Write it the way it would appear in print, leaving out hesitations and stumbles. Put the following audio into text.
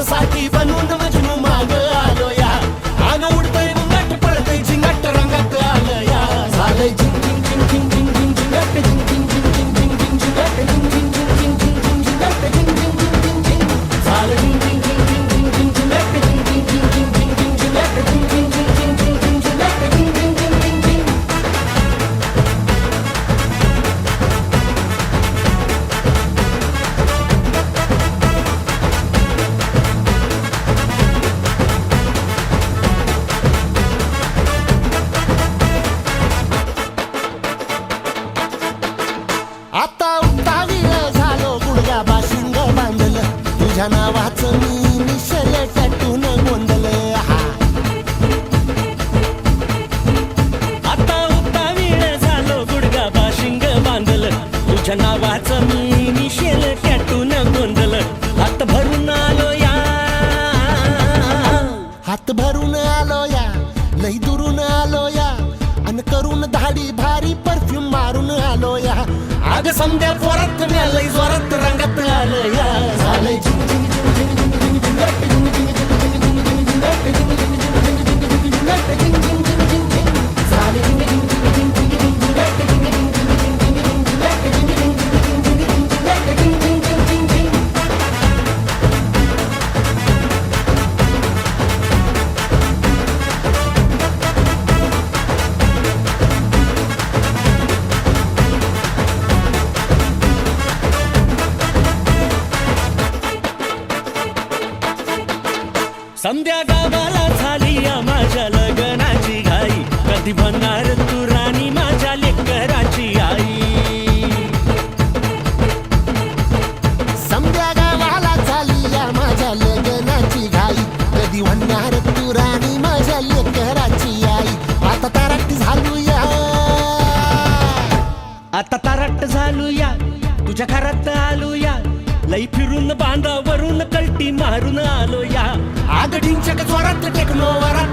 साठी बनून मजनू माग आलो या आग उडतय मुंगट पळतय झिंगट रंगात आलं या झालंय झिंग झिंग झिंग झिंग झिंग झिंग झिंगट झिंग झिंग झिंग झिंग झिंग झिंग झिंगट झिंग झिंग झिंग झिंग झिंग झिंग झिंगट झिंग झिंग झिंग झिंग झिंग झालं झिंग झिंग झिंग झिंग झिंग झिंग झिंगट झिंग झिंग झिंग झिंग झिंग झिंग झिंगट झिंग झिंग झिंग झिंग झिंग झिंग झिंग झिंग झिंग झिंग आता उतावीळ झालो गुडघा बाशिंग बांधलं तुझ्या नावाचं मी निशल टॅटून गोंधलं आता उतावीळ झालो गुडगा बाशिंग बांधलं तुझ्या नावाचं मी निशेल टॅटून गोंधलं हात भरून आलो या हात भरून आलो या लई दुरून आलो या अन करून धाडी भारी परफ्यूम मारून आलो या आग समद्या जोरात लई जोरात रंगात आलं या झालंय झिंग झिंग झिंग झिंग झिंग झिंग झिंगट झिंग झिंग झिंग झिंग झिंग झिंग झिंगट झिंग झिंग झिंग झिंग झिंगट झिंग झिंग झिंग झिंग झिंग झालंय झिंग झिंग झिंग झिंग झिंग झिंग झिंगट झिंग झिंग झिंग झिंग झिंग झिंग झिंगट झिंग झिंग झिंग झिंग झिंग झिंग झिंगट झिंग झिंग झिंग झिंग झिंग समद्या गावाला झाली या माझ्या लग्नाची घाई कधी बनणार तू राणी माझ्या लेकराची आई समद्या गावाला झाली या माझ्या लग्नाची घाई कधी म्हणणार तू राणी माझ्या लेकराची आई आता ताराटी झालू या आता तारट झालो या तुझ्या घरात आलो या लई फिरून बांधावरून कलटी मारून आलो या आग ढिंचक जोरात टेक्नो वरात